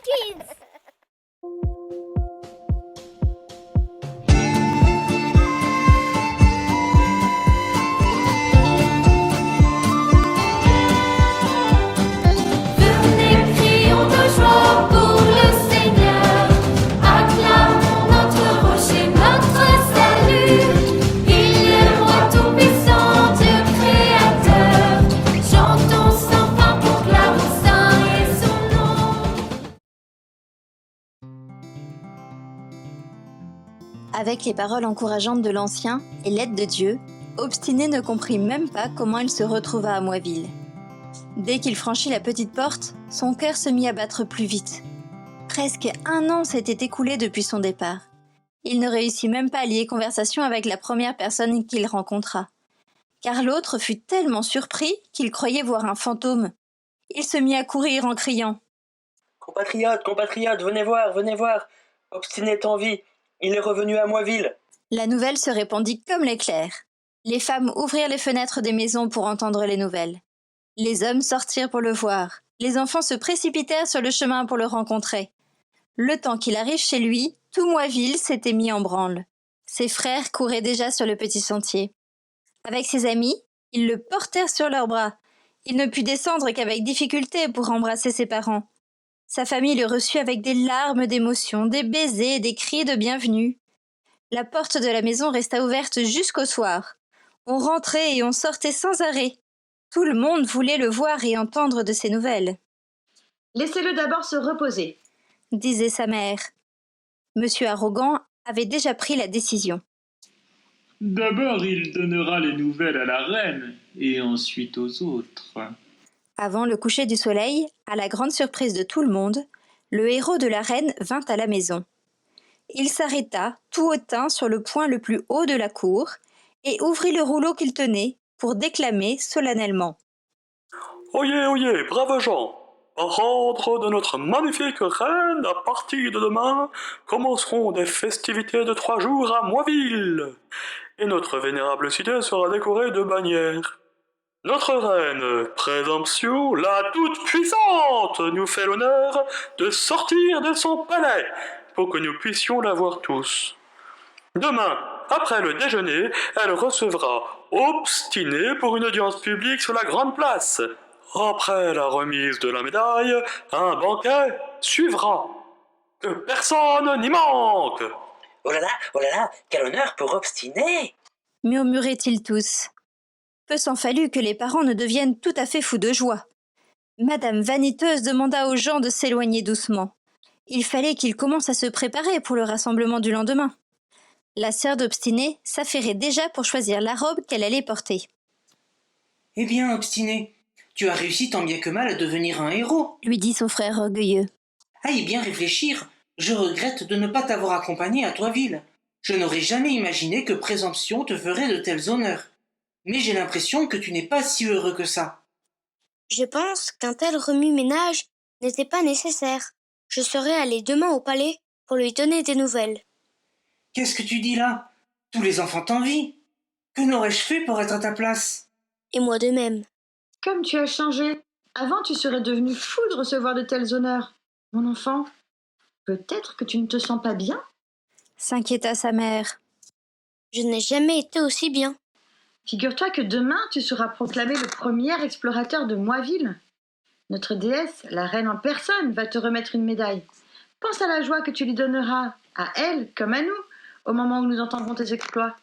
Kids. Venez, crions de joie pour le Seigneur. Acclamons notre rocher, notre salut. Il est roi tout-puissant, Dieu créateur. Chantons sans fin, proclamons saint est son nom. Avec les paroles encourageantes de l'Ancien et l'aide de Dieu, Obstiné ne comprit même pas comment il se retrouva à Moiville. Dès qu'il franchit la petite porte, son cœur se mit à battre plus vite. Presque 1 an s'était écoulé depuis son départ. Il ne réussit même pas à lier conversation avec la première personne qu'il rencontra. Car l'autre fut tellement surpris qu'il croyait voir un fantôme. Il se mit à courir en criant « Compatriotes, venez voir, Obstiné est en vie, il est revenu à Moiville. » La nouvelle se répandit comme l'éclair. Les femmes ouvrirent les fenêtres des maisons pour entendre les nouvelles. Les hommes sortirent pour le voir. Les enfants se précipitèrent sur le chemin pour le rencontrer. Le temps qu'il arrive chez lui, tout Moiville s'était mis en branle. Ses frères couraient déjà sur le petit sentier. Avec ses amis, ils le portèrent sur leurs bras. Il ne put descendre qu'avec difficulté pour embrasser ses parents. Sa famille le reçut avec des larmes d'émotion, des baisers et des cris de bienvenue. La porte de la maison resta ouverte jusqu'au soir. On rentrait et on sortait sans arrêt. Tout le monde voulait le voir et entendre de ses nouvelles. « Laissez-le d'abord se reposer, » disait sa mère. Monsieur Arrogant avait déjà pris la décision. D'abord, il donnera les nouvelles à la reine, et ensuite aux autres. Avant le coucher du soleil, à la grande surprise de tout le monde, le héros de la reine vint à la maison. Il s'arrêta, tout hautain sur le point le plus haut de la cour, et ouvrit le rouleau qu'il tenait pour déclamer solennellement. « Oyez, braves gens, par ordre de notre magnifique reine, à partir de demain, commenceront des festivités de 3 jours à Moiville, et notre vénérable cité sera décorée de bannières. Notre reine, Présomption, la toute-puissante, nous fait l'honneur de sortir de son palais, pour que nous puissions la voir tous. Demain, après le déjeuner, elle recevra Obstiné pour une audience publique sur la grande place. Après la remise de la médaille, un banquet suivra. Que personne n'y manque. » Oh là là, quel honneur pour Obstiné !» murmuraient-ils tous. Peu s'en fallut que les parents ne deviennent tout à fait fous de joie. Madame Vaniteuse demanda aux gens de s'éloigner doucement. Il fallait qu'ils commencent à se préparer pour le rassemblement du lendemain. La sœur d'Obstiné s'affairait déjà pour choisir la robe qu'elle allait porter. « Eh bien, Obstiné, tu as réussi tant bien que mal à devenir un héros, » lui dit son frère orgueilleux. « À y bien réfléchir, je regrette de ne pas t'avoir accompagné à Toiville. Je n'aurais jamais imaginé que Présomption te ferait de tels honneurs. Mais j'ai l'impression que tu n'es pas si heureux que ça. » « Je pense qu'un tel remue-ménage n'était pas nécessaire. Je serai allée demain au palais pour lui donner des nouvelles. » « Qu'est-ce que tu dis là? Tous les enfants t'envient. Que n'aurais-je fait pour être à ta place? » Et moi de même. « Comme tu as changé. Avant, tu serais devenu fou de recevoir de tels honneurs. Mon enfant, peut-être que tu ne te sens pas bien ?» s'inquiéta sa mère. Je n'ai jamais été aussi bien. Figure-toi que demain, tu seras proclamé le premier explorateur de Moiville. Notre déesse, la reine en personne, va te remettre une médaille. Pense à la joie que tu lui donneras, à elle comme à nous, au moment où nous entendrons tes exploits.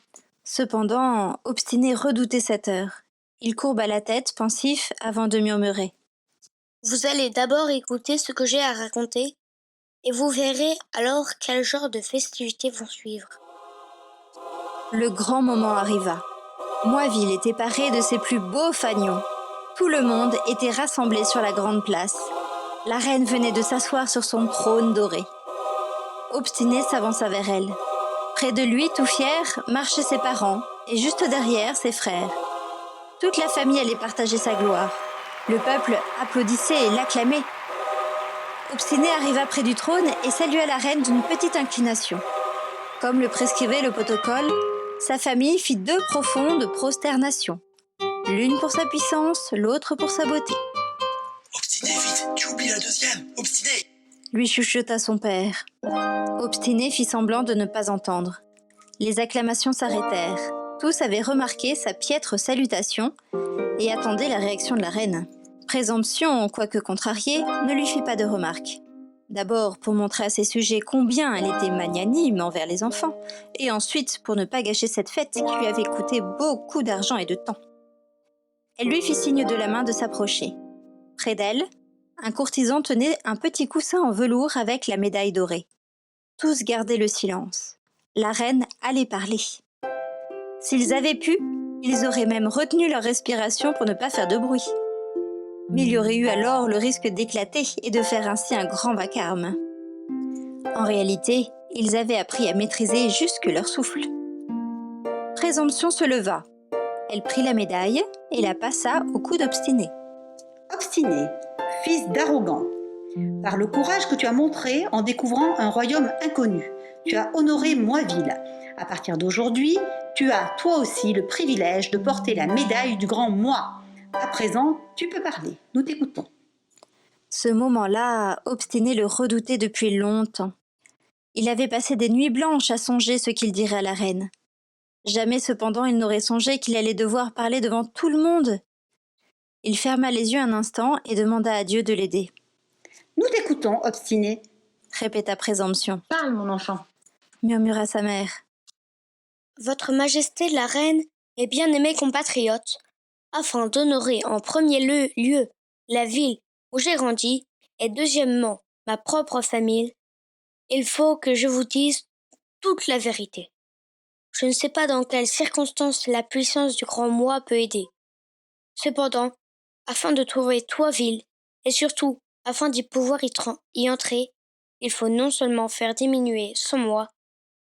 Cependant, Obstiné redoutait cette heure. Il courba la tête, pensif, avant de murmurer. Vous allez d'abord écouter ce que j'ai à raconter, et vous verrez alors quel genre de festivités vont suivre. Le grand moment arriva. Moiville était parée de ses plus beaux fanions. Tout le monde était rassemblé sur la grande place. La reine venait de s'asseoir sur son trône doré. Obstiné s'avança vers elle. Près de lui, tout fier, marchaient ses parents, et juste derrière, ses frères. Toute la famille allait partager sa gloire. Le peuple applaudissait et l'acclamait. Obstiné arriva près du trône et salua la reine d'une petite inclination. Comme le prescrivait le protocole, sa famille fit 2 profondes prosternations. L'une pour sa puissance, l'autre pour sa beauté. « Obstiné, vite, tu oublies la deuxième, Obstiné !» lui chuchota son père. Obstiné fit semblant de ne pas entendre. Les acclamations s'arrêtèrent. Tous avaient remarqué sa piètre salutation et attendaient la réaction de la reine. Présomption, quoique contrariée, ne lui fit pas de remarque. D'abord pour montrer à ses sujets combien elle était magnanime envers les enfants, et ensuite pour ne pas gâcher cette fête qui lui avait coûté beaucoup d'argent et de temps. Elle lui fit signe de la main de s'approcher. Près d'elle, un courtisan tenait un petit coussin en velours avec la médaille dorée. Tous gardaient le silence. La reine allait parler. S'ils avaient pu, ils auraient même retenu leur respiration pour ne pas faire de bruit. Mais il y aurait eu alors le risque d'éclater et de faire ainsi un grand vacarme. En réalité, ils avaient appris à maîtriser jusque leur souffle. Présomption se leva. Elle prit la médaille et la passa au cou d'Obstiné. Obstiné, fils d'arrogant, par le courage que tu as montré en découvrant un royaume inconnu, tu as honoré Moiville. À partir d'aujourd'hui, tu as toi aussi le privilège de porter la médaille du grand moi. À présent, tu peux parler. Nous t'écoutons. Ce moment-là, Obstiné le redoutait depuis longtemps. Il avait passé des nuits blanches à songer ce qu'il dirait à la reine. Jamais cependant il n'aurait songé qu'il allait devoir parler devant tout le monde. Il ferma les yeux un instant et demanda à Dieu de l'aider. « Nous t'écoutons, Obstiné. » répéta Présomption. « Parle, mon enfant. » murmura sa mère. « Votre Majesté la Reine et bien-aimés compatriotes, afin d'honorer en premier lieu la ville où j'ai grandi et deuxièmement ma propre famille, il faut que je vous dise toute la vérité. Je ne sais pas dans quelles circonstances la puissance du grand moi peut aider. Cependant, afin de trouver Troisville et surtout afin d'y pouvoir y entrer, il faut non seulement faire diminuer son moi,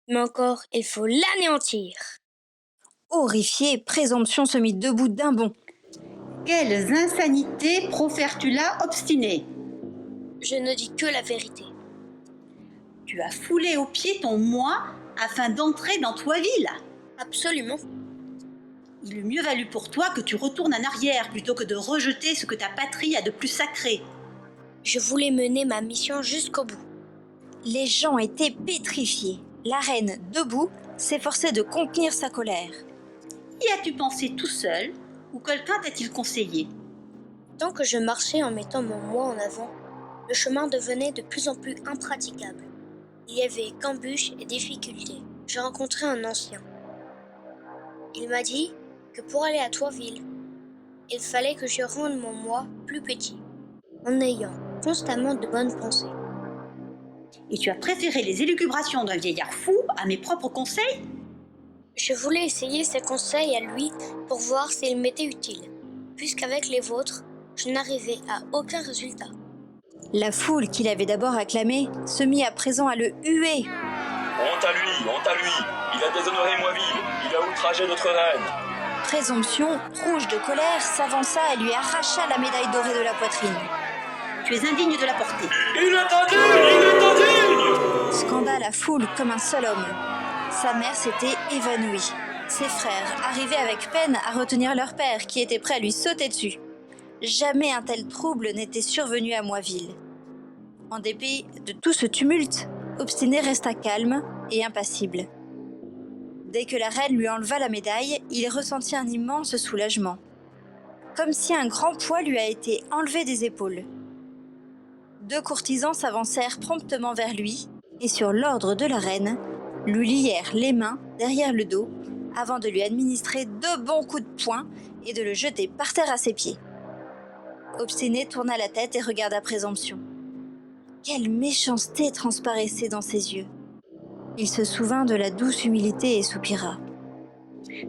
mais encore il faut l'anéantir. » Horrifié, Présomption se mit debout d'un bond. « Quelles insanités profères-tu là, Obstiné ? Je ne dis que la vérité. Tu as foulé aux pieds ton moi afin d'entrer dans Troisville. Absolument. Il eût mieux valu pour toi que tu retournes en arrière plutôt que de rejeter ce que ta patrie a de plus sacré. Je voulais mener ma mission jusqu'au bout. Les gens étaient pétrifiés. La reine, debout, s'efforçait de contenir sa colère. Y as-tu pensé tout seul ou quelqu'un t'a-t-il conseillé ? Tant que je marchais en mettant mon moi en avant, le chemin devenait de plus en plus impraticable. Il y avait qu'embûches et difficultés. J'ai rencontré un ancien. Il m'a dit que pour aller à Troisville, il fallait que je rende mon moi plus petit, en ayant constamment de bonnes pensées. Et tu as préféré les élucubrations d'un vieillard fou à mes propres conseils ? Je voulais essayer ses conseils à lui pour voir s'ils m'étaient utiles, puisqu'avec les vôtres, je n'arrivais à aucun résultat. La foule qu'il avait d'abord acclamée se mit à présent à le huer. Honte à lui, honte à lui. Il a déshonoré Moiville, il a outragé notre reine. Présomption, rouge de colère, s'avança et lui arracha la médaille dorée de la poitrine. Tu es indigne de la porter. Il est indigne, il est indigne. Scanda la foule comme un seul homme. Sa mère s'était évanouie. Ses frères arrivaient avec peine à retenir leur père qui était prêt à lui sauter dessus. Jamais un tel trouble n'était survenu à Moiville. En dépit de tout ce tumulte, Obstiné resta calme et impassible. Dès que la reine lui enleva la médaille, il ressentit un immense soulagement. Comme si un grand poids lui a été enlevé des épaules. 2 courtisans s'avancèrent promptement vers lui et sur l'ordre de la reine, lui lièrent les mains derrière le dos avant de lui administrer 2 bons coups de poing et de le jeter par terre à ses pieds. Obstiné tourna la tête et regarda Présomption. Quelle méchanceté transparaissait dans ses yeux. Il se souvint de la douce humilité et soupira.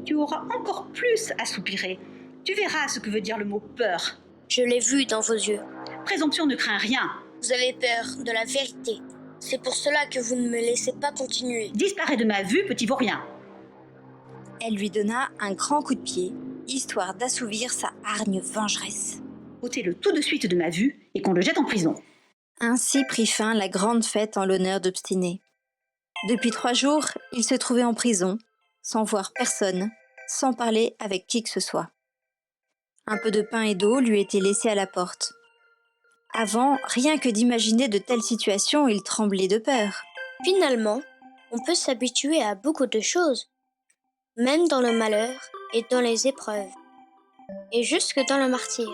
Tu auras encore plus à soupirer. Tu verras ce que veut dire le mot peur. Je l'ai vu dans vos yeux. Présomption ne craint rien. Vous avez peur de la vérité. C'est pour cela que vous ne me laissez pas continuer. Disparais de ma vue, petit vaurien. Elle lui donna un grand coup de pied, histoire d'assouvir sa hargne vengeresse. Ôtez-le tout de suite de ma vue et qu'on le jette en prison. Ainsi prit fin la grande fête en l'honneur d'Obstiné. Depuis 3 jours, il se trouvait en prison, sans voir personne, sans parler avec qui que ce soit. Un peu de pain et d'eau lui était laissé à la porte. Avant, rien que d'imaginer de telles situations, il tremblait de peur. Finalement, on peut s'habituer à beaucoup de choses, même dans le malheur et dans les épreuves, et jusque dans le martyre.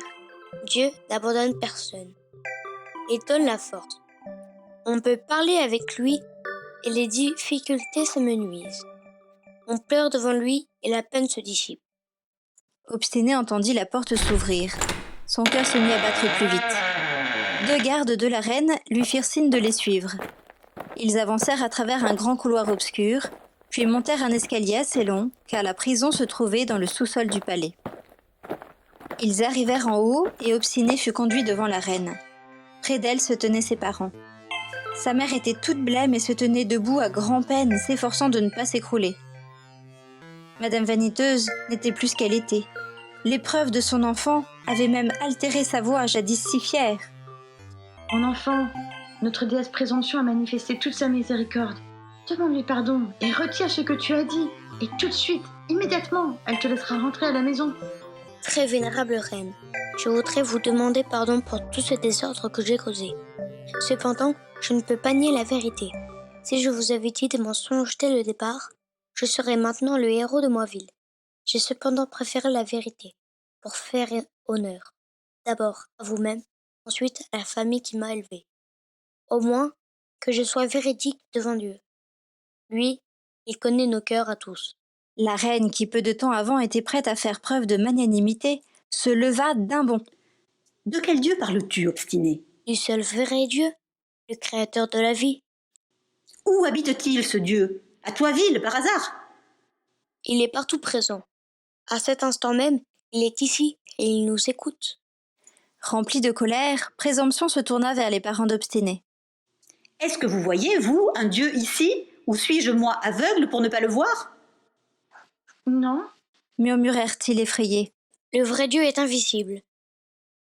Dieu n'abandonne personne et donne la force. On peut parler avec lui et les difficultés s'amenuisent. On pleure devant lui et la peine se dissipe. Obstiné entendit la porte s'ouvrir. Son cœur se mit à battre plus vite. 2 gardes de la reine lui firent signe de les suivre. Ils avancèrent à travers un grand couloir obscur, puis montèrent un escalier assez long, car la prison se trouvait dans le sous-sol du palais. Ils arrivèrent en haut et Obstiné fut conduit devant la reine. Près d'elle se tenaient ses parents. Sa mère était toute blême et se tenait debout à grand-peine, s'efforçant de ne pas s'écrouler. Madame Vaniteuse n'était plus ce qu'elle était. L'épreuve de son enfant avait même altéré sa voix jadis si fière. Mon enfant, notre déesse Présomption a manifesté toute sa miséricorde. Demande-lui pardon et retire ce que tu as dit. Et tout de suite, immédiatement, elle te laissera rentrer à la maison. Très vénérable reine, je voudrais vous demander pardon pour tout ce désordre que j'ai causé. Cependant, je ne peux pas nier la vérité. Si je vous avais dit des mensonges dès le départ, je serais maintenant le héros de Moiville. J'ai cependant préféré la vérité, pour faire honneur. D'abord à vous-même, ensuite à la famille qui m'a élevé. Au moins, que je sois véridique devant Dieu. Lui, il connaît nos cœurs à tous. La reine, qui peu de temps avant était prête à faire preuve de magnanimité, se leva d'un bond. De quel Dieu parles-tu, Obstiné? Du seul vrai Dieu, le créateur de la vie. Où habite-t-il, ce Dieu? À Toiville, par hasard? Il est partout présent. À cet instant même, il est ici et il nous écoute. Rempli de colère, Présomption se tourna vers les parents d'Obstiné. Est-ce que vous voyez, vous, un Dieu ici? Ou suis-je, moi, aveugle pour ne pas le voir? Non, Murmurèrent-ils effrayés. Le vrai Dieu est invisible.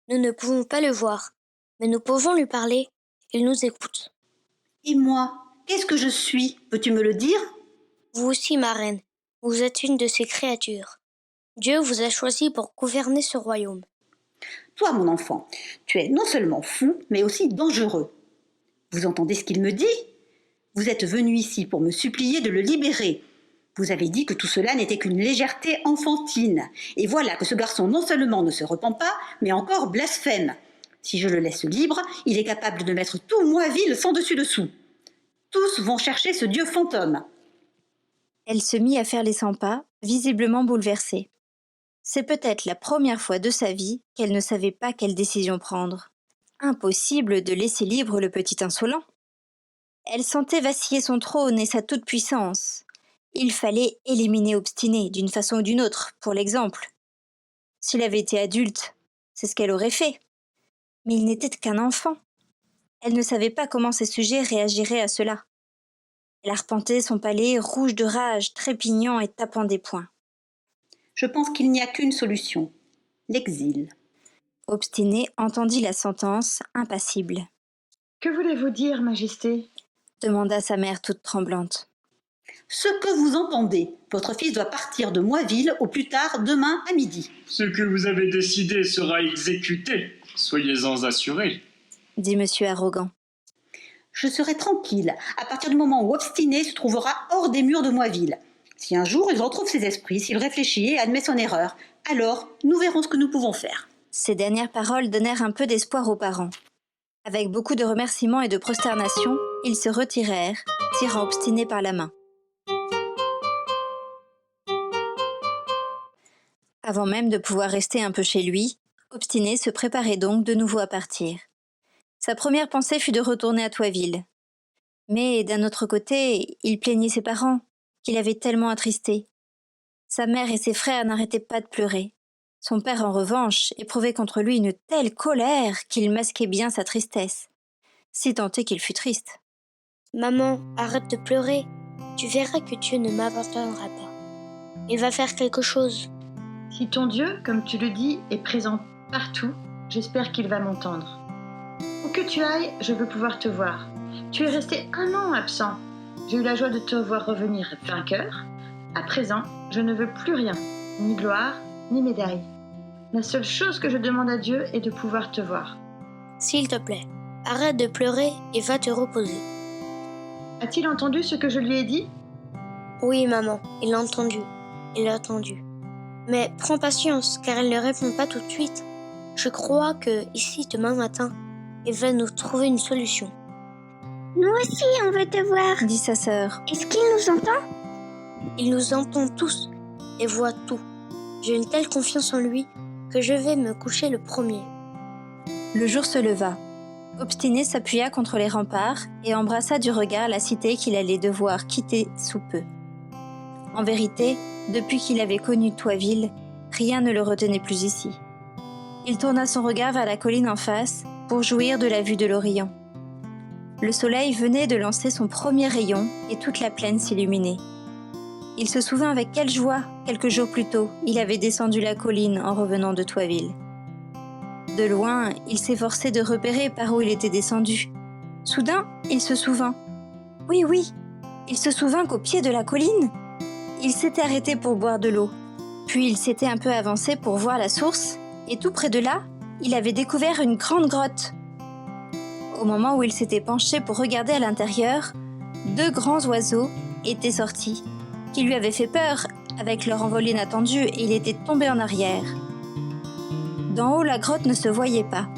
Nous ne pouvons pas le voir, mais nous pouvons lui parler. Il nous écoute. Et moi, qu'est-ce que je suis? Peux-tu me le dire? Vous aussi, ma reine, vous êtes une de ses créatures. Dieu vous a choisi pour gouverner ce royaume. Toi, mon enfant, tu es non seulement fou, mais aussi dangereux. Vous entendez ce qu'il me dit? Vous êtes venu ici pour me supplier de le libérer. Vous avez dit que tout cela n'était qu'une légèreté enfantine. Et voilà que ce garçon non seulement ne se repent pas, mais encore blasphème. Si je le laisse libre, il est capable de mettre tout Moiville sans dessus-dessous. Tous vont chercher ce dieu fantôme. Elle se mit à faire les 100 pas, visiblement bouleversée. C'est peut-être la première fois de sa vie qu'elle ne savait pas quelle décision prendre. Impossible de laisser libre le petit insolent. Elle sentait vaciller son trône et sa toute-puissance. Il fallait éliminer Obstiné d'une façon ou d'une autre, pour l'exemple. S'il avait été adulte, c'est ce qu'elle aurait fait. Mais il n'était qu'un enfant. Elle ne savait pas comment ses sujets réagiraient à cela. Elle arpentait son palais, rouge de rage, trépignant et tapant des poings. Je pense qu'il n'y a qu'une solution, l'exil. Obstiné entendit la sentence, impassible. que voulez-vous dire, Majesté? Demanda sa mère toute tremblante. Ce que vous entendez, votre fils doit partir de Moiville au plus tard demain à midi. Ce que vous avez décidé sera exécuté, soyez-en assurés. Dit monsieur arrogant. Je serai tranquille à partir du moment où Obstiné se trouvera hors des murs de Moiville. Si un jour il retrouve ses esprits, s'il réfléchit et admet son erreur, alors nous verrons ce que nous pouvons faire. Ces dernières paroles donnèrent un peu d'espoir aux parents. Avec beaucoup de remerciements et de prosternation, ils se retirèrent, tirant Obstiné par la main. Avant même de pouvoir rester un peu chez lui, Obstiné se préparait donc de nouveau à partir. Sa première pensée fut de retourner à Toiville. Mais d'un autre côté, il plaignait ses parents, qu'il avait tellement attristés. Sa mère et ses frères n'arrêtaient pas de pleurer. Son père, en revanche, éprouvait contre lui une telle colère qu'il masquait bien sa tristesse, si tant est qu'il fût triste. Maman, arrête de pleurer. Tu verras que Dieu ne m'abandonnera pas. Il va faire quelque chose. Si ton Dieu, comme tu le dis, est présent partout, j'espère qu'il va m'entendre. Où que tu ailles, je veux pouvoir te voir. Tu es resté 1 an absent. J'ai eu la joie de te voir revenir vainqueur. À présent, je ne veux plus rien, ni gloire, ni médaille. La seule chose que je demande à Dieu est de pouvoir te voir. S'il te plaît, arrête de pleurer et va te reposer. A-t-il entendu ce que je lui ai dit? Oui, maman, il l'a entendu. Il l'a entendu. Mais prends patience, car elle ne répond pas tout de suite. Je crois que, ici, demain matin, il va nous trouver une solution. Nous aussi, on veut te voir, dit sa sœur. Est-ce qu'il nous entend? Il nous entend tous et voit tout. J'ai une telle confiance en lui que je vais me coucher le premier. Le jour se leva. Obstiné s'appuya contre les remparts et embrassa du regard la cité qu'il allait devoir quitter sous peu. En vérité, depuis qu'il avait connu Toisville, rien ne le retenait plus ici. Il tourna son regard vers la colline en face pour jouir de la vue de l'Orient. Le soleil venait de lancer son premier rayon et toute la plaine s'illuminait. Il se souvint avec quelle joie, quelques jours plus tôt, il avait descendu la colline en revenant de Toisville. De loin, il s'efforçait de repérer par où il était descendu. Soudain, il se souvint. Oui, il se souvint qu'au pied de la colline, il s'était arrêté pour boire de l'eau. Puis il s'était un peu avancé pour voir la source, et tout près de là, il avait découvert une grande grotte. Au moment où il s'était penché pour regarder à l'intérieur, 2 grands oiseaux étaient sortis, qui lui avaient fait peur avec leur envol inattendu et il était tombé en arrière. D'en haut, la grotte ne se voyait pas.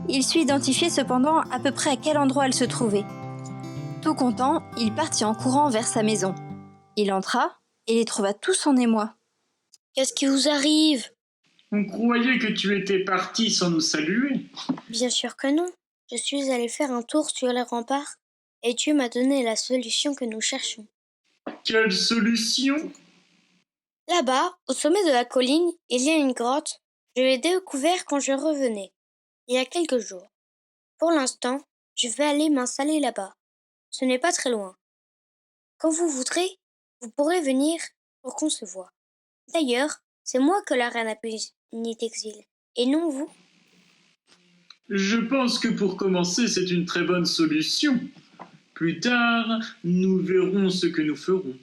Il sut identifier cependant à peu près à quel endroit elle se trouvait. Tout content, il partit en courant vers sa maison. Il entra et les trouva tous en émoi. « Qu'est-ce qui vous arrive ?» On croyait que tu étais parti sans nous saluer. Bien sûr que non. Je suis allée faire un tour sur les remparts et Dieu m'a donné la solution que nous cherchons. Quelle solution? Là-bas, au sommet de la colline, il y a une grotte. Je l'ai découvert quand je revenais, il y a quelques jours. Pour l'instant, je vais aller m'installer là-bas. Ce n'est pas très loin. Quand vous voudrez, vous pourrez venir pour qu'on se voie. D'ailleurs, c'est moi que la reine a puni d'exil, et non vous. Je pense que pour commencer, c'est une très bonne solution. Plus tard, nous verrons ce que nous ferons.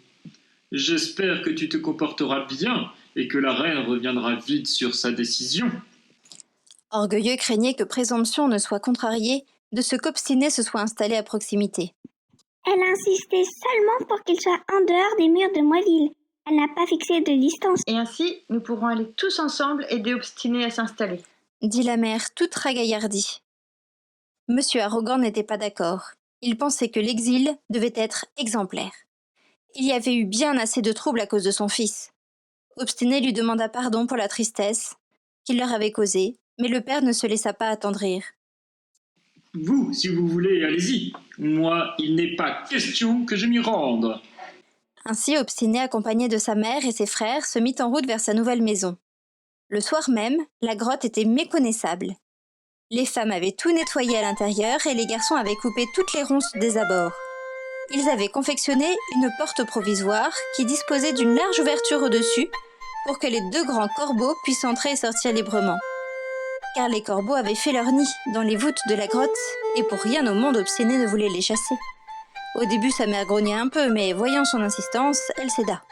J'espère que tu te comporteras bien et que la reine reviendra vite sur sa décision. Orgueilleux craignait que Présomption ne soit contrariée de ce qu'Obstiné se soit installé à proximité. Elle insistait seulement pour qu'il soit en dehors des murs de Moiville. Elle n'a pas fixé de distance. Et ainsi, nous pourrons aller tous ensemble aider Obstiné à s'installer, dit la mère toute ragaillardie. Monsieur Arrogant n'était pas d'accord. Il pensait que l'exil devait être exemplaire. Il y avait eu bien assez de troubles à cause de son fils. Obstiné lui demanda pardon pour la tristesse qu'il leur avait causée, mais le père ne se laissa pas attendrir. Vous, si vous voulez, allez-y. Moi, il n'est pas question que je m'y rende. Ainsi, Obstiné, accompagné de sa mère et ses frères, se mit en route vers sa nouvelle maison. Le soir même, la grotte était méconnaissable. Les femmes avaient tout nettoyé à l'intérieur et les garçons avaient coupé toutes les ronces des abords. Ils avaient confectionné une porte provisoire qui disposait d'une large ouverture au-dessus pour que les 2 grands corbeaux puissent entrer et sortir librement. Car les corbeaux avaient fait leur nid dans les voûtes de la grotte et pour rien au monde Obstiné ne voulait les chasser. Au début, sa mère grognait un peu, mais voyant son insistance, elle céda.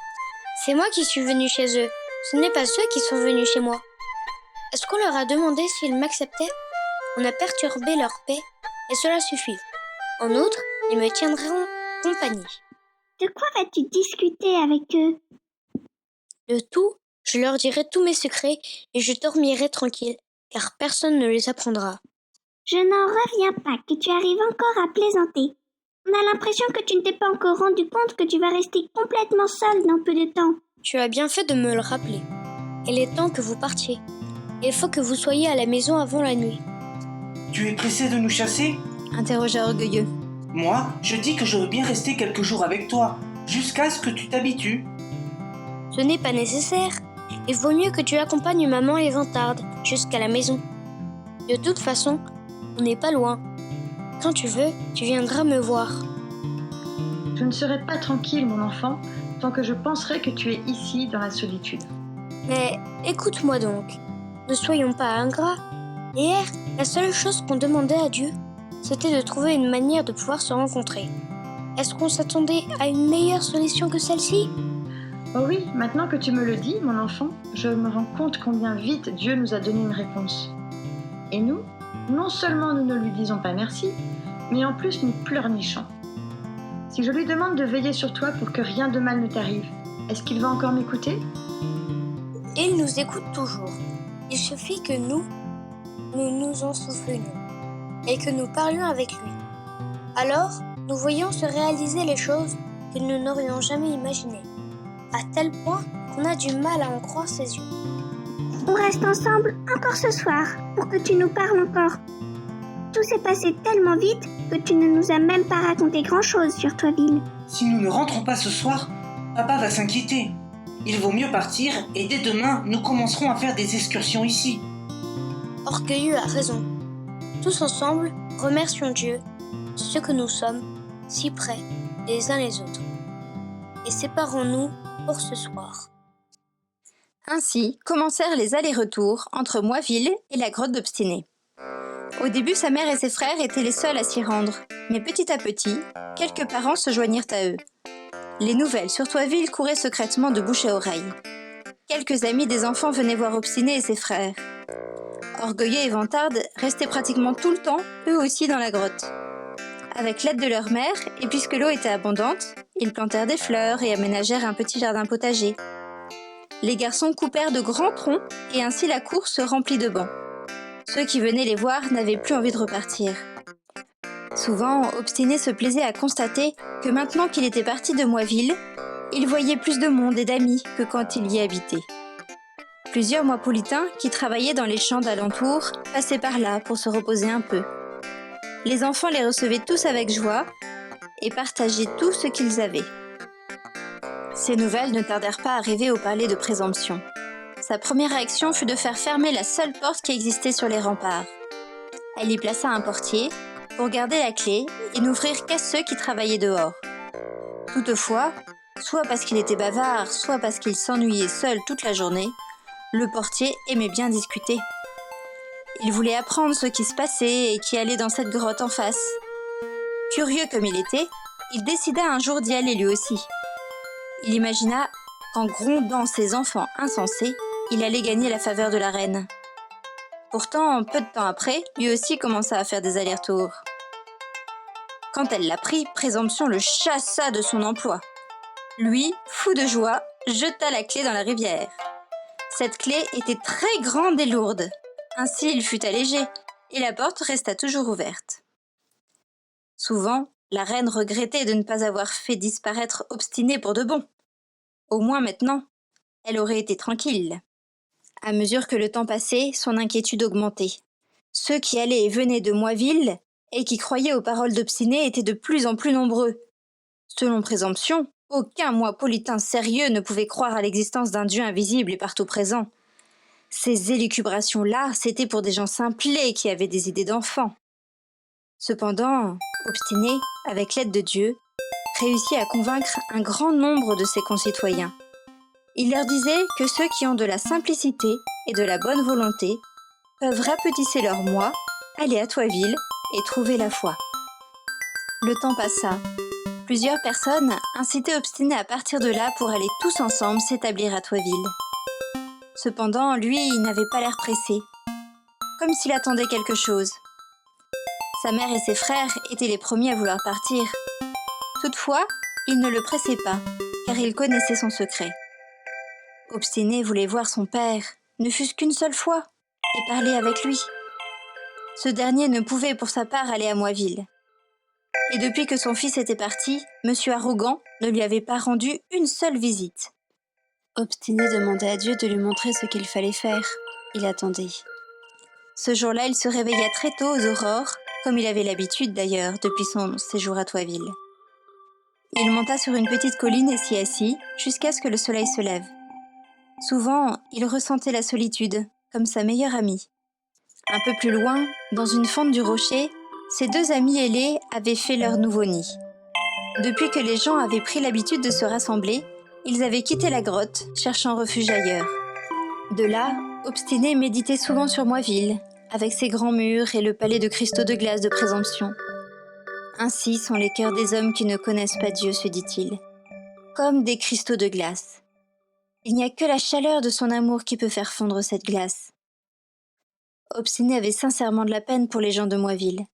« C'est moi qui suis venue chez eux. Ce n'est pas eux qui sont venus chez moi. Est-ce qu'on leur a demandé s'ils m'acceptaient? On a perturbé leur paix, et cela suffit. En outre, ils me tiendront compagnie. » De quoi vas-tu discuter avec eux? De tout, je leur dirai tous mes secrets et je dormirai tranquille, car personne ne les apprendra. Je n'en reviens pas que tu arrives encore à plaisanter. On a l'impression que tu ne t'es pas encore rendu compte que tu vas rester complètement seule dans peu de temps. Tu as bien fait de me le rappeler. Il est temps que vous partiez. Il faut que vous soyez à la maison avant la nuit. Tu es pressé de nous chasser? Interrogea Orgueilleux. Moi, je dis que je veux bien rester quelques jours avec toi, jusqu'à ce que tu t'habitues. Ce n'est pas nécessaire. Il vaut mieux que tu accompagnes maman et Vantarde jusqu'à la maison. De toute façon, on n'est pas loin. Quand tu veux, tu viendras me voir. Je ne serai pas tranquille, mon enfant, tant que je penserai que tu es ici dans la solitude. Mais écoute-moi donc. Ne soyons pas ingrats. Hier, la seule chose qu'on demandait à Dieu, c'était de trouver une manière de pouvoir se rencontrer. Est-ce qu'on s'attendait à une meilleure solution que celle-ci? Oh oui, maintenant que tu me le dis, mon enfant, je me rends compte combien vite Dieu nous a donné une réponse. Et nous non seulement nous ne lui disons pas merci, mais en plus nous pleurnichons. Si je lui demande de veiller sur toi pour que rien de mal ne t'arrive, est-ce qu'il va encore m'écouter ? Il nous écoute toujours. Il suffit que nous nous en souvenions et que nous parlions avec lui. Alors, nous voyons se réaliser les choses que nous n'aurions jamais imaginées, à tel point qu'on a du mal à en croire ses yeux. On reste ensemble encore ce soir pour que tu nous parles encore. Tout s'est passé tellement vite que tu ne nous as même pas raconté grand-chose sur Toiville. Si nous ne rentrons pas ce soir, papa va s'inquiéter. Il vaut mieux partir et dès demain, nous commencerons à faire des excursions ici. Orgueilleux a raison. Tous ensemble, remercions Dieu de ce que nous sommes, si près les uns les autres. Et séparons-nous pour ce soir. Ainsi commencèrent les allers-retours entre Moiville et la grotte d'Obstiné. Au début, sa mère et ses frères étaient les seuls à s'y rendre, mais petit à petit, quelques parents se joignirent à eux. Les nouvelles sur Toiville couraient secrètement de bouche à oreille. Quelques amis des enfants venaient voir Obstiné et ses frères. Orgueilleux et Vantarde restaient pratiquement tout le temps, eux aussi dans la grotte. Avec l'aide de leur mère, et puisque l'eau était abondante, ils plantèrent des fleurs et aménagèrent un petit jardin potager. Les garçons coupèrent de grands troncs et ainsi la cour se remplit de bancs. Ceux qui venaient les voir n'avaient plus envie de repartir. Souvent, Obstiné se plaisait à constater que maintenant qu'il était parti de Moiville, il voyait plus de monde et d'amis que quand il y habitait. Plusieurs Moipolitains qui travaillaient dans les champs d'alentour passaient par là pour se reposer un peu. Les enfants les recevaient tous avec joie et partageaient tout ce qu'ils avaient. Ces nouvelles ne tardèrent pas à arriver au palais de Présomption. Sa première réaction fut de faire fermer la seule porte qui existait sur les remparts. Elle y plaça un portier pour garder la clé et n'ouvrir qu'à ceux qui travaillaient dehors. Toutefois, soit parce qu'il était bavard, soit parce qu'il s'ennuyait seul toute la journée, le portier aimait bien discuter. Il voulait apprendre ce qui se passait et qui allait dans cette grotte en face. Curieux comme il était, il décida un jour d'y aller lui aussi. Il imagina qu'en grondant ses enfants insensés, il allait gagner la faveur de la reine. Pourtant, peu de temps après, lui aussi commença à faire des allers-retours. Quand elle l'apprit, Présomption le chassa de son emploi. Lui, fou de joie, jeta la clé dans la rivière. Cette clé était très grande et lourde. Ainsi, il fut allégé, et la porte resta toujours ouverte. Souvent, la reine regrettait de ne pas avoir fait disparaître Obstiné pour de bon. Au moins maintenant, elle aurait été tranquille. À mesure que le temps passait, son inquiétude augmentait. Ceux qui allaient et venaient de Moiville et qui croyaient aux paroles d'Obstiné étaient de plus en plus nombreux. Selon Présomption, aucun Moipolitain sérieux ne pouvait croire à l'existence d'un dieu invisible et partout présent. Ces élucubrations-là, c'était pour des gens simplés qui avaient des idées d'enfants. Cependant, Obstiné, avec l'aide de Dieu, réussit à convaincre un grand nombre de ses concitoyens. Il leur disait que ceux qui ont de la simplicité et de la bonne volonté peuvent rapetisser leur moi, aller à Toiville et trouver la foi. Le temps passa. Plusieurs personnes incitaient Obstiné à partir de là pour aller tous ensemble s'établir à Toiville. Cependant, lui, il n'avait pas l'air pressé, comme s'il attendait quelque chose. Sa mère et ses frères étaient les premiers à vouloir partir. Toutefois, il ne le pressait pas, car il connaissait son secret. Obstiné voulait voir son père, ne fût-ce qu'une seule fois, et parler avec lui. Ce dernier ne pouvait pour sa part aller à Moiville. Et depuis que son fils était parti, Monsieur Arrogant ne lui avait pas rendu une seule visite. Obstiné demandait à Dieu de lui montrer ce qu'il fallait faire. Il attendait. Ce jour-là, il se réveilla très tôt aux aurores, comme il avait l'habitude d'ailleurs depuis son séjour à Toiville. Il monta sur une petite colline et s'y assit, jusqu'à ce que le soleil se lève. Souvent, il ressentait la solitude, comme sa meilleure amie. Un peu plus loin, dans une fente du rocher, ses deux amis ailés avaient fait leur nouveau nid. Depuis que les gens avaient pris l'habitude de se rassembler, ils avaient quitté la grotte, cherchant refuge ailleurs. De là, Obstiné méditait souvent sur Moiville, avec ses grands murs et le palais de cristaux de glace de Présomption. Ainsi sont les cœurs des hommes qui ne connaissent pas Dieu, se dit-il, comme des cristaux de glace. Il n'y a que la chaleur de son amour qui peut faire fondre cette glace. Obstiné avait sincèrement de la peine pour les gens de Moiville.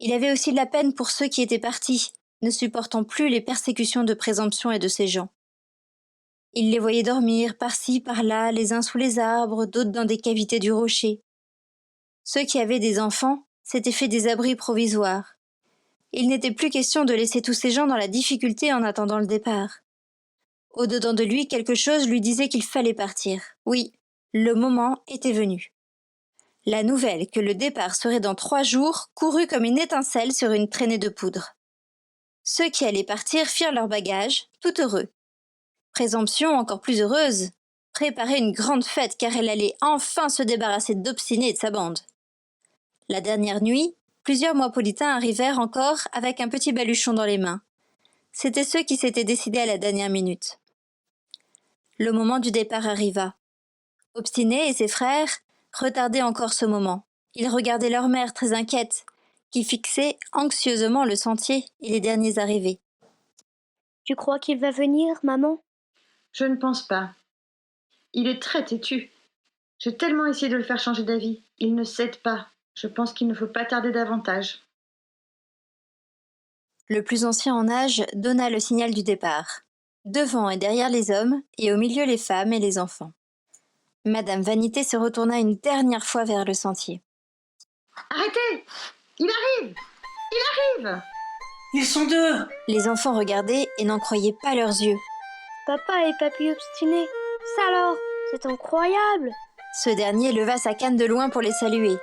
Il avait aussi de la peine pour ceux qui étaient partis, ne supportant plus les persécutions de Présomption et de ses gens. Il les voyait dormir par-ci, par-là, les uns sous les arbres, d'autres dans des cavités du rocher. Ceux qui avaient des enfants s'étaient fait des abris provisoires. Il n'était plus question de laisser tous ces gens dans la difficulté en attendant le départ. Au-dedans de lui, quelque chose lui disait qu'il fallait partir. Oui, le moment était venu. La nouvelle que le départ serait dans 3 jours courut comme une étincelle sur une traînée de poudre. Ceux qui allaient partir firent leurs bagages, tout heureux. Présomption, encore plus heureuse, préparait une grande fête car elle allait enfin se débarrasser d'Obstiné et de sa bande. La dernière nuit, plusieurs Moipolitains arrivèrent encore avec un petit baluchon dans les mains. C'étaient ceux qui s'étaient décidés à la dernière minute. Le moment du départ arriva. Obstiné et ses frères retardaient encore ce moment. Ils regardaient leur mère très inquiète, qui fixait anxieusement le sentier et les derniers arrivés. « Tu crois qu'il va venir, maman ?» Je ne pense pas. Il est très têtu. J'ai tellement essayé de le faire changer d'avis. Il ne cède pas. Je pense qu'il ne faut pas tarder davantage. Le plus ancien en âge donna le signal du départ. Devant et derrière les hommes, et au milieu les femmes et les enfants. Madame Vanité se retourna une dernière fois vers le sentier. « Arrêtez! Il arrive! Il arrive !» Ils sont 2! Les enfants regardaient et n'en croyaient pas leurs yeux. « Papa et Papy Obstiné, ça alors, c'est incroyable !» Ce dernier leva sa canne de loin pour les saluer.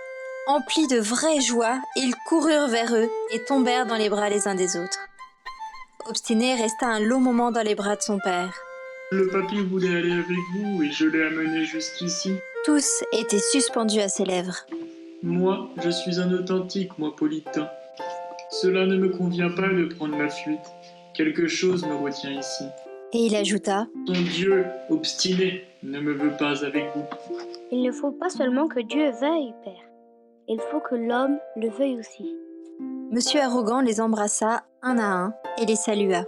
Emplis de vraie joie, ils coururent vers eux et tombèrent dans les bras les uns des autres. Obstiné resta un long moment dans les bras de son père. Le papy voulait aller avec vous et je l'ai amené jusqu'ici. Tous étaient suspendus à ses lèvres. Moi, je suis un authentique Moipolitain. Cela ne me convient pas de prendre la fuite. Quelque chose me retient ici. Et il ajouta : Ton Dieu, obstiné, ne me veut pas avec vous. Il ne faut pas seulement que Dieu veuille, Père. Il faut que l'homme le veuille aussi. Monsieur Arrogant les embrassa un à un et les salua.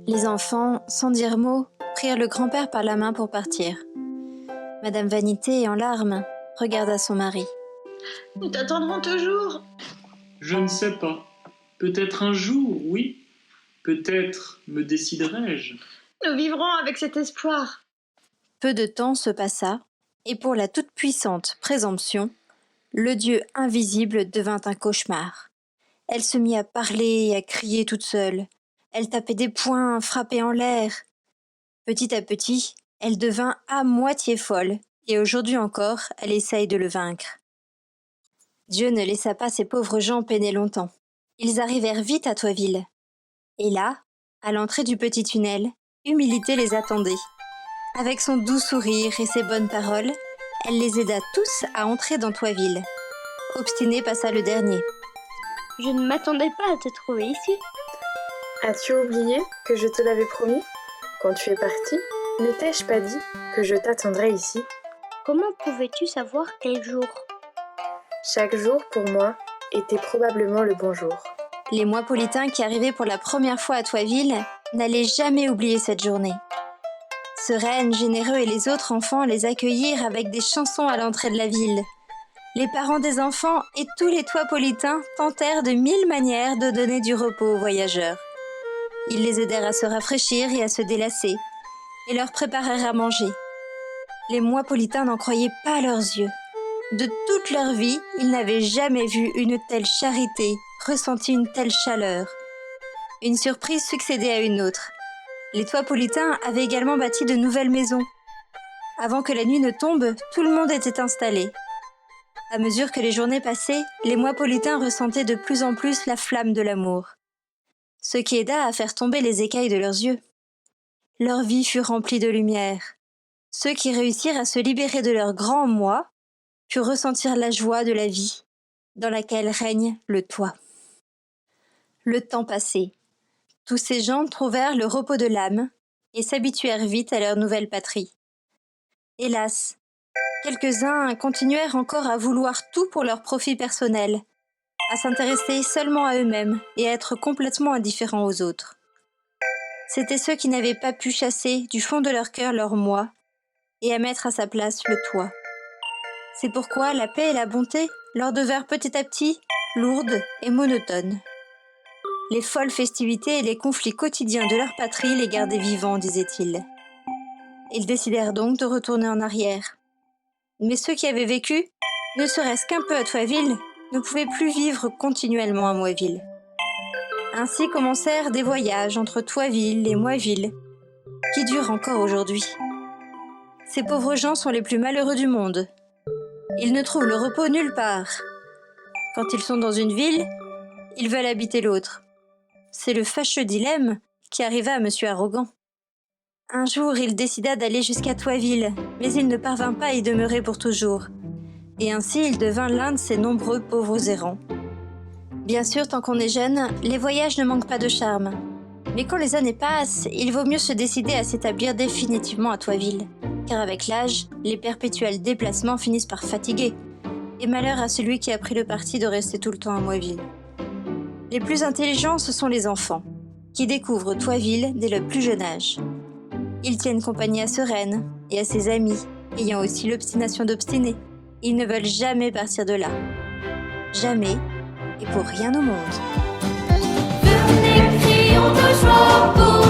Les enfants, sans dire mot, prirent le grand-père par la main pour partir. Madame Vanité, en larmes, regarda son mari. « Nous t'attendrons toujours. » Je ne sais pas. Peut-être un jour, oui. Peut-être me déciderai-je. Nous vivrons avec cet espoir. Peu de temps se passa, et pour la toute-puissante Présomption, le dieu invisible devint un cauchemar. Elle se mit à parler et à crier toute seule. Elle tapait des poings, frappait en l'air. Petit à petit, elle devint à moitié folle, et aujourd'hui encore, elle essaye de le vaincre. Dieu ne laissa pas ces pauvres gens peiner longtemps. Ils arrivèrent vite à Toiville. Et là, à l'entrée du petit tunnel, Humilité les attendait. Avec son doux sourire et ses bonnes paroles, elle les aida tous à entrer dans Toiville. Obstiné passa le dernier. Je ne m'attendais pas à te trouver ici. As-tu oublié que je te l'avais promis? Quand tu es parti, ne t'ai-je pas dit que je t'attendrais ici? Comment pouvais-tu savoir quel jour? Chaque jour, pour moi, était probablement le bon jour. Les Moipolitains qui arrivaient pour la première fois à Toiville n'allaient jamais oublier cette journée. Sereine, généreux et les autres enfants les accueillirent avec des chansons à l'entrée de la ville. Les parents des enfants et tous les Toipolitains tentèrent de 1000 manières de donner du repos aux voyageurs. Ils les aidèrent à se rafraîchir et à se délasser, et leur préparèrent à manger. Les Moipolitains n'en croyaient pas leurs yeux. De toute leur vie, ils n'avaient jamais vu une telle charité, ressenti une telle chaleur. Une surprise succédait à une autre. Les Toipolitains avaient également bâti de nouvelles maisons. Avant que la nuit ne tombe, tout le monde était installé. À mesure que les journées passaient, les Moipolitains ressentaient de plus en plus la flamme de l'amour. Ce qui aida à faire tomber les écailles de leurs yeux. Leur vie fut remplie de lumière. Ceux qui réussirent à se libérer de leur grand moi purent ressentir la joie de la vie, dans laquelle règne le toit. Le temps passait. Tous ces gens trouvèrent le repos de l'âme et s'habituèrent vite à leur nouvelle patrie. Hélas, quelques-uns continuèrent encore à vouloir tout pour leur profit personnel, à s'intéresser seulement à eux-mêmes et à être complètement indifférents aux autres. C'étaient ceux qui n'avaient pas pu chasser du fond de leur cœur leur moi et à mettre à sa place le toi. C'est pourquoi la paix et la bonté leur devinrent petit à petit lourdes et monotones. Les folles festivités et les conflits quotidiens de leur patrie les gardaient vivants, disaient-ils. Ils décidèrent donc de retourner en arrière. Mais ceux qui avaient vécu, ne serait-ce qu'un peu à Toisville, ne pouvaient plus vivre continuellement à Moisville. Ainsi commencèrent des voyages entre Toisville et Moisville, qui durent encore aujourd'hui. Ces pauvres gens sont les plus malheureux du monde. Ils ne trouvent le repos nulle part. Quand ils sont dans une ville, ils veulent habiter l'autre. C'est le fâcheux dilemme qui arriva à M. Arrogant. Un jour, il décida d'aller jusqu'à Toisville, mais il ne parvint pas à y demeurer pour toujours. Et ainsi, il devint l'un de ces nombreux pauvres errants. Bien sûr, tant qu'on est jeune, les voyages ne manquent pas de charme. Mais quand les années passent, il vaut mieux se décider à s'établir définitivement à Toisville. Car avec l'âge, les perpétuels déplacements finissent par fatiguer. Et malheur à celui qui a pris le parti de rester tout le temps à Moisville. Les plus intelligents, ce sont les enfants, qui découvrent Toisville dès le plus jeune âge. Ils tiennent compagnie à Sereine et à ses amis, ayant aussi l'obstination d'obstiner. Ils ne veulent jamais partir de là. Jamais et pour rien au monde. Venez, crions de joie pour